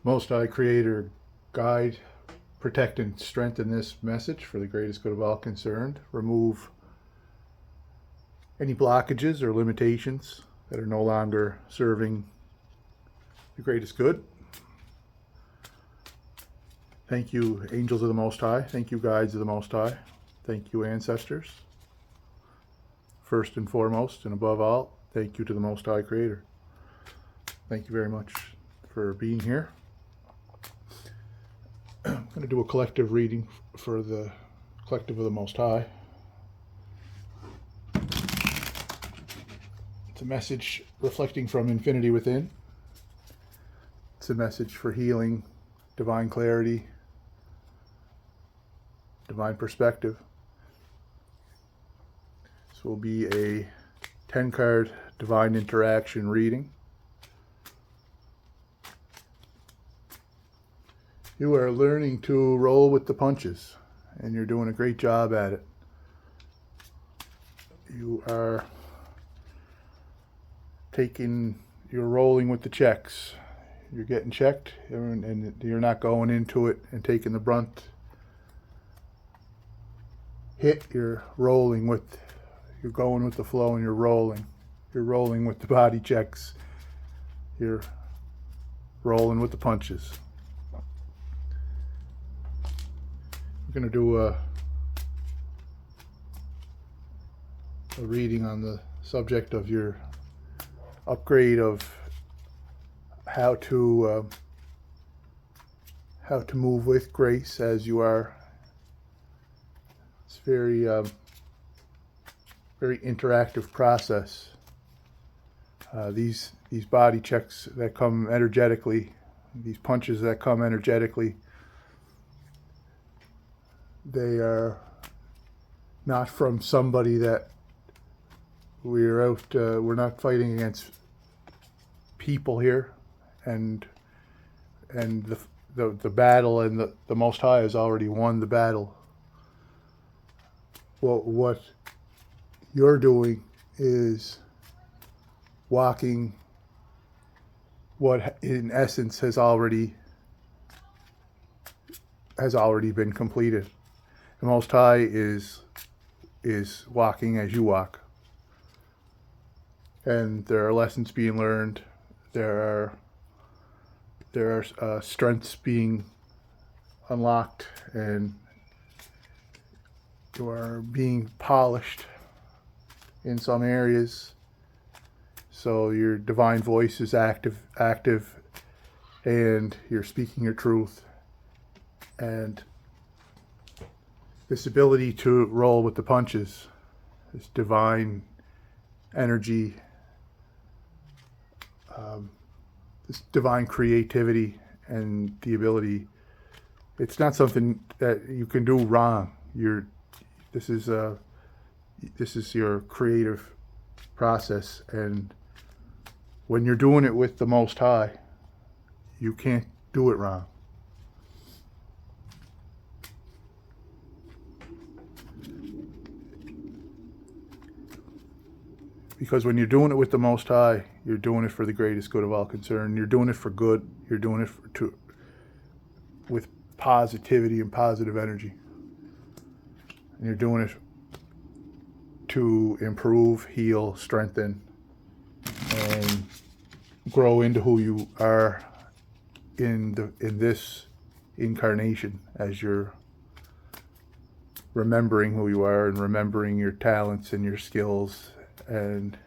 Most High Creator, guide, protect, and strengthen this message for the greatest good of all concerned. Remove any blockages or limitations that are no longer serving the greatest good. Thank you, angels of the Most High. Thank you, guides of the Most High. Thank you, ancestors. First and foremost, and above all, thank you to the Most High Creator. Thank you very much for being here. I'm going to do a collective reading for the collective of the Most High. It's a message reflecting from infinity within. It's a message for healing, divine clarity, divine perspective. This will be a 10-card divine interaction reading. You are learning to roll with the punches, and you're doing a great job at it. You're rolling with the checks. You're getting checked, and you're not going into it and taking the brunt hit. You're rolling with, you're going with the flow, and you're rolling. You're rolling with the body checks. You're rolling with the punches. We're going to do a reading on the subject of your upgrade of how to move with grace as you are. It's very very interactive process. These body checks that come energetically, these punches that come energetically, they are not from somebody that we're not fighting against people here, and the battle, and the Most High has already won the battle. Well, what you're doing is walking what in essence has already been completed. The Most High is walking as you walk, and there are lessons being learned. There are strengths being unlocked, and you are being polished in some areas. So your divine voice is active, and you're speaking your truth. And this ability to roll with the punches, this divine energy, this divine creativity, and the ability, it's not something that you can do wrong. This is your creative process, and when you're doing it with the Most High, you can't do it wrong. Because when you're doing it with the Most High, you're doing it for the greatest good of all concerned. You're doing it for good. You're doing it with positivity and positive energy. And you're doing it to improve, heal, strengthen, and grow into who you are in this incarnation, as you're remembering who you are and remembering your talents and your skills, and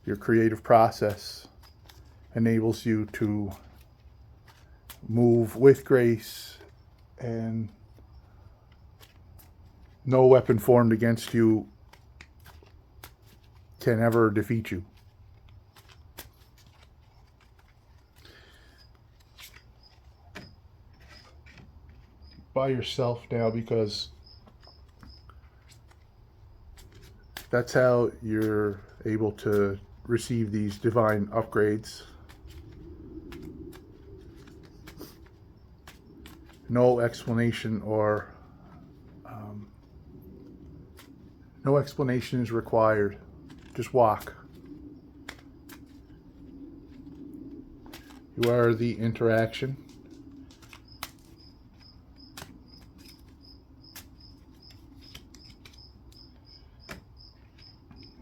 your creative process enables you to move with grace, and no weapon formed against you can ever defeat you. By yourself now, because that's how you're able to receive these divine upgrades. No explanation no explanation is required. Just walk. You are the interaction.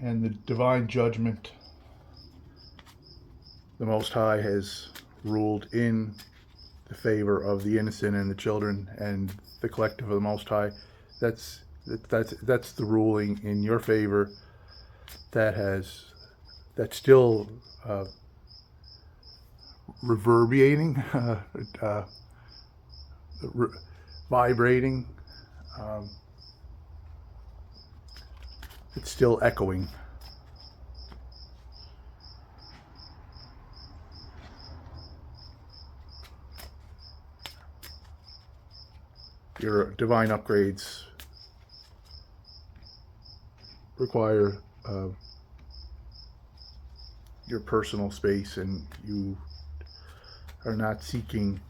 And the divine judgment the Most High has ruled in the favor of the innocent and the children and the collective of the Most High. That's the ruling in your favor that's still reverberating, vibrating. Um, it's still echoing. Your divine upgrades require your personal space, and you're not seeking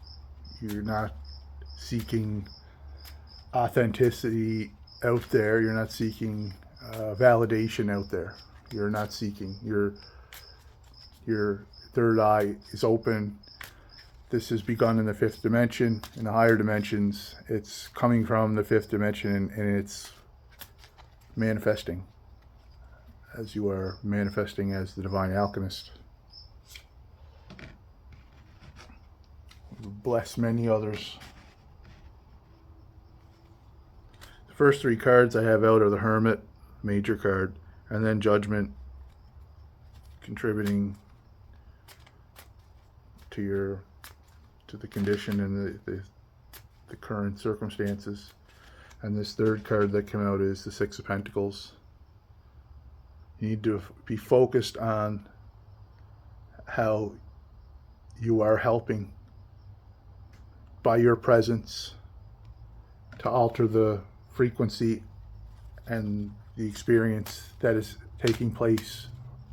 authenticity out there. You're not seeking validation out there. You're not seeking. Your third eye is open. This has begun in the fifth dimension. In the higher dimensions, it's coming from the fifth dimension, and it's manifesting as you are manifesting as the divine alchemist. Bless many others. The first three cards I have out are the Hermit, major card, and then Judgment, contributing to the condition and the current circumstances. And this third card that came out is the Six of Pentacles. You need to be focused on how you are helping by your presence to alter the frequency and the experience that is taking place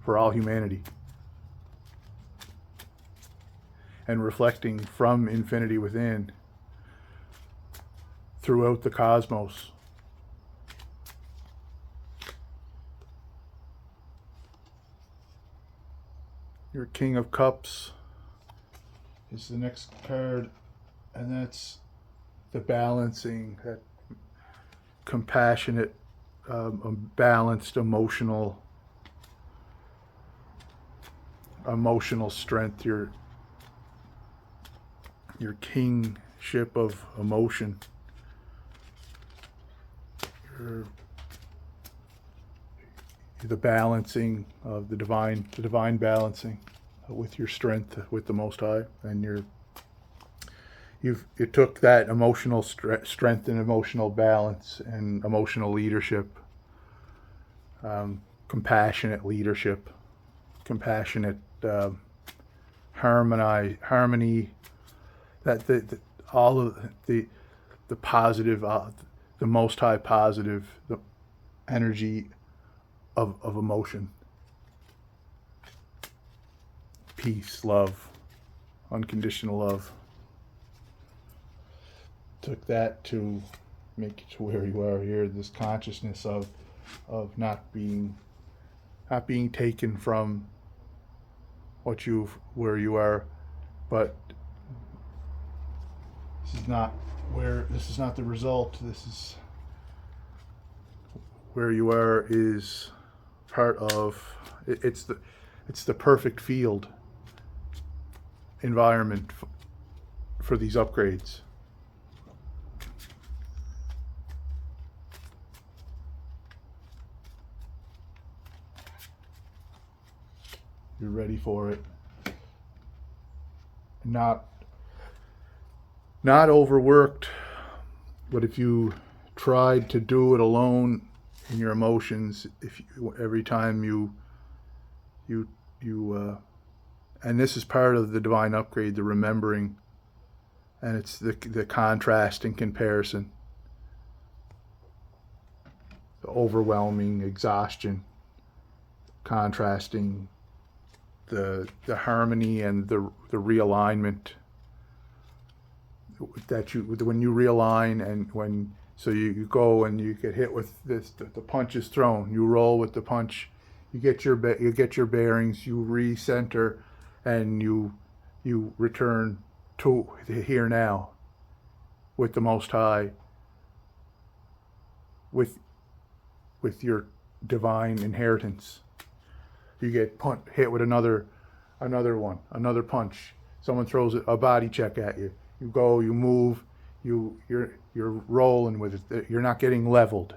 for all humanity, and reflecting from infinity within throughout the cosmos. Your King of Cups is the next card, and that's the balancing, that compassionate, balanced emotional strength. Your kingship of emotion. The balancing of the divine balancing with your strength with the Most High, and you took that emotional strength and emotional balance and emotional leadership, compassionate leadership, compassionate harmony, that all of the positive, the Most High positive, the energy of emotion, peace, love, unconditional love. Took that to make it to where you are here, this consciousness of not being taken from where you are, but this is not the result. This is where you are, is part of it's the perfect field environment for these upgrades. You're ready for it. Not overworked, but if you tried to do it alone in your emotions, every time you and this is part of the divine upgrade, the remembering, and it's the contrast and comparison, the overwhelming exhaustion, contrasting the harmony and the realignment that when you realign, and you go and you get hit with this, the punch is thrown, you roll with the punch, you get your bearings, you recenter, and you you return to the here now with the Most High, with your divine inheritance. You get hit with another punch. Someone throws a body check at you. You go, you move, you're rolling with it. You're not getting leveled.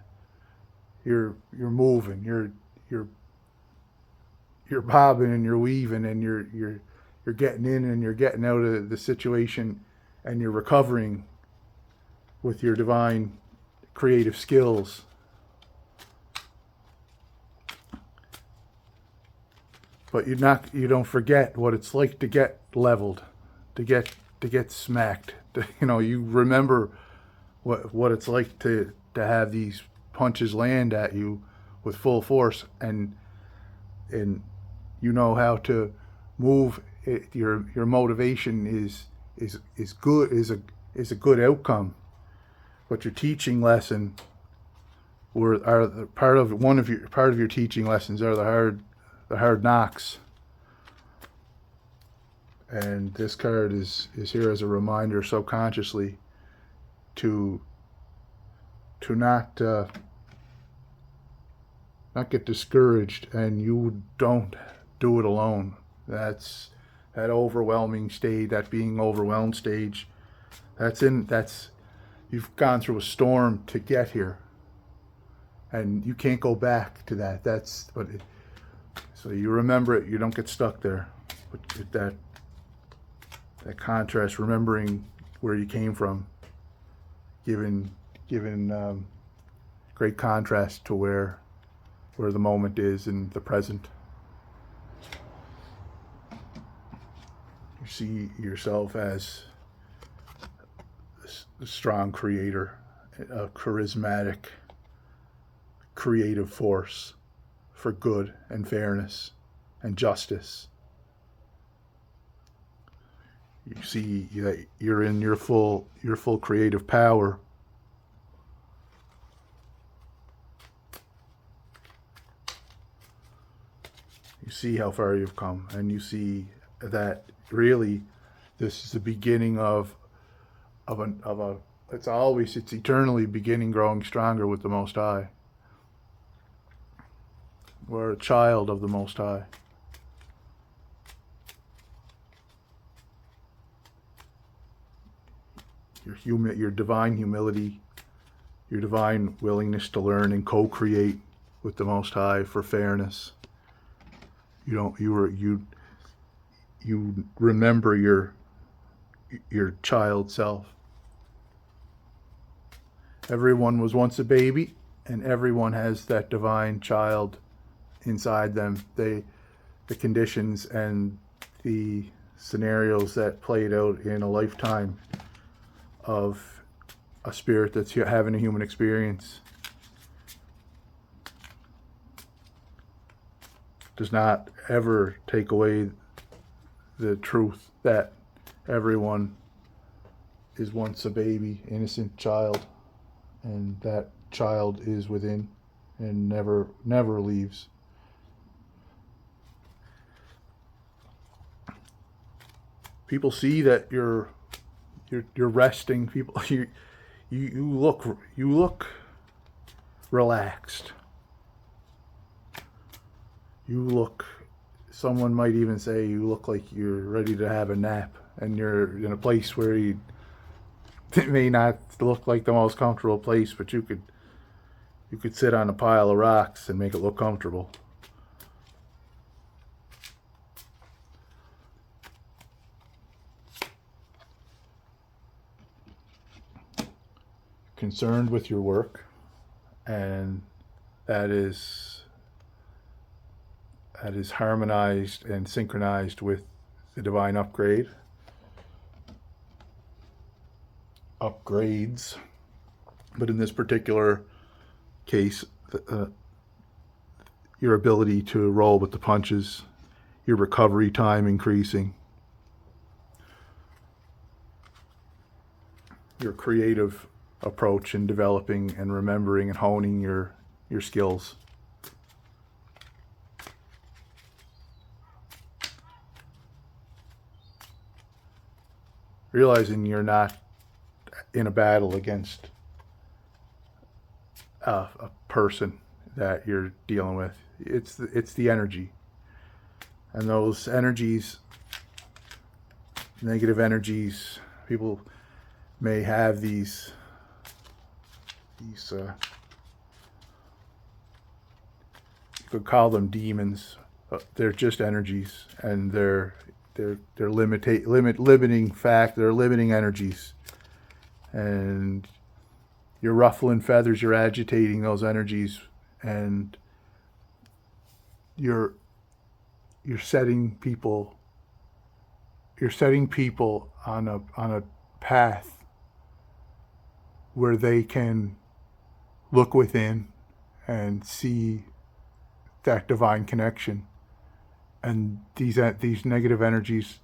You're moving. You're bobbing and you're weaving and you're getting in and you're getting out of the situation, and you're recovering with your divine creative skills. But you don't forget what it's like to get leveled, to get smacked. You remember what it's like to have these punches land at you with full force, and you know how to move. Your motivation is good, is a good outcome. But your teaching lesson, part of your teaching lessons are the hard knocks. And this card is here as a reminder, subconsciously, to not get discouraged, and you don't do it alone. That's that overwhelming stage, that being overwhelmed stage. You've gone through a storm to get here, and you can't go back to that. So you remember it. You don't get stuck there. But that contrast, remembering where you came from, given great contrast to where the moment is in the present. You see yourself as a strong creator, a charismatic, creative force for good and fairness and justice. You see that you're in your full creative power. You see how far you've come, and you see that really this is the beginning of it's eternally beginning, growing stronger with the Most High. We're a child of the Most High. Your divine humility, your divine willingness to learn and co-create with the Most High for fairness. You remember your child self. Everyone was once a baby, and everyone has that divine child inside them. The conditions and the scenarios that played out in a lifetime of a spirit that's having a human experience does not ever take away the truth that everyone is once a baby, innocent child, and that child is within and never leaves. People see that you're resting. People, you look relaxed. Someone might even say you look like you're ready to have a nap, and you're in a place where it may not look like the most comfortable place, but you could sit on a pile of rocks and make it look comfortable. Concerned with your work, and that is harmonized and synchronized with the divine upgrades, but in this particular case, your ability to roll with the punches, your recovery time increasing, your creative approach in developing and remembering and honing your skills. realizing you're not in a battle against a person that you're dealing with. It's the energy, and those energies, negative energies. People may have these you could call them demons. They're just energies, and they're limiting energies, and you're ruffling feathers, you're agitating those energies, and you're setting people on a path where they can look within and see that divine connection. And these negative energies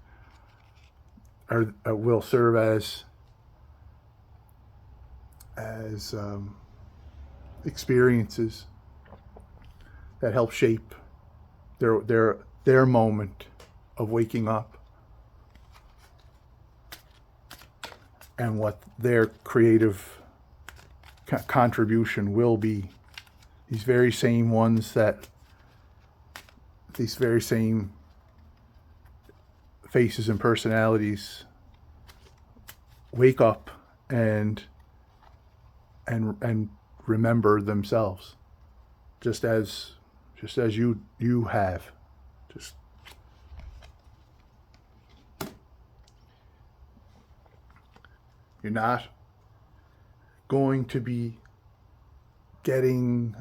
will serve as experiences that help shape their moment of waking up and what their creative contribution will be. These very same faces and personalities wake up and remember themselves, just as you have. Just you're not going to be getting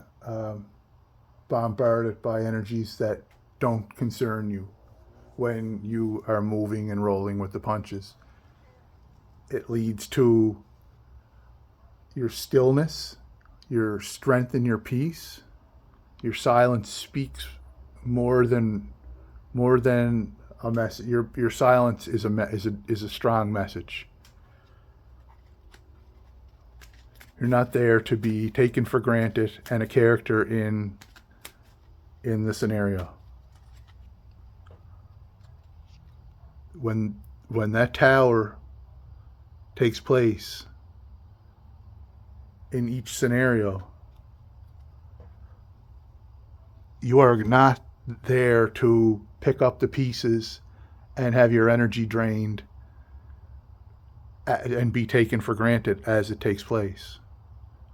bombarded by energies that don't concern you when you are moving and rolling with the punches. It leads to your stillness, your strength, and your peace. Your silence speaks more than a message. Your silence is a strong message. You're not there to be taken for granted and a character in the scenario. When that tower takes place in each scenario, you are not there to pick up the pieces and have your energy drained and be taken for granted as it takes place.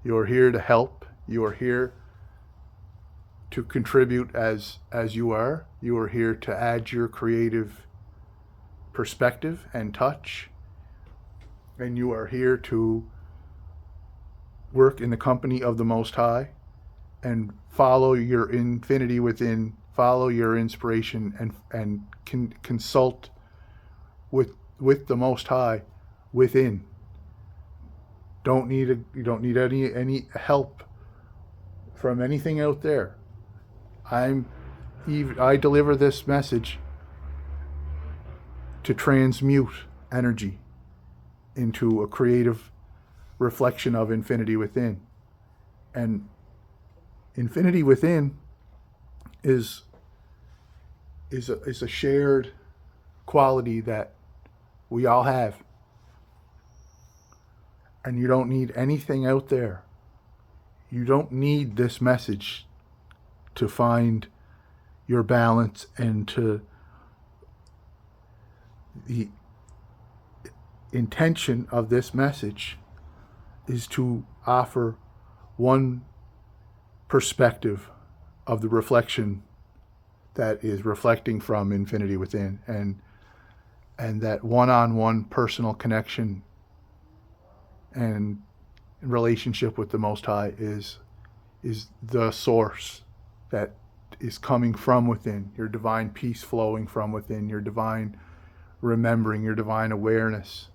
You're here to help. You are here to contribute as you are. You are here to add your creative perspective and touch. And you are here to work in the company of the Most High and follow your infinity within, follow your inspiration, and consult with the Most High within. You don't need any help from anything out there. I deliver this message to transmute energy into a creative reflection of infinity within. And infinity within is a shared quality that we all have. And you don't need anything out there. You don't need this message to find your balance and to the intention of this message is to offer one perspective of the reflection that is reflecting from infinity within, and that one-on-one personal connection and relationship with the Most High is the source that is coming from within, your divine peace flowing from within, your divine remembering, your divine awareness,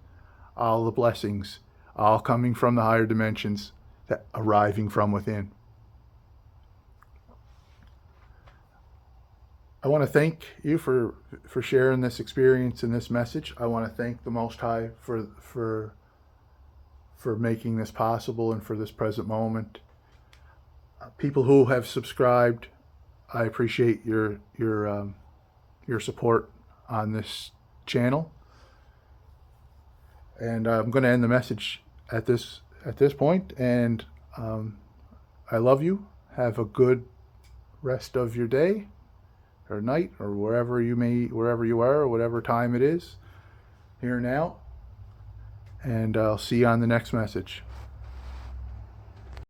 all the blessings, all coming from the higher dimensions, that arriving from within. I want to thank you for sharing this experience and this message. I want to thank the Most High for making this possible and for this present moment. People who have subscribed, I appreciate your support on this channel. And I'm going to end the message at this point. And I love you. Have a good rest of your day or night or wherever you are, or whatever time it is here now. And I'll see you on the next message.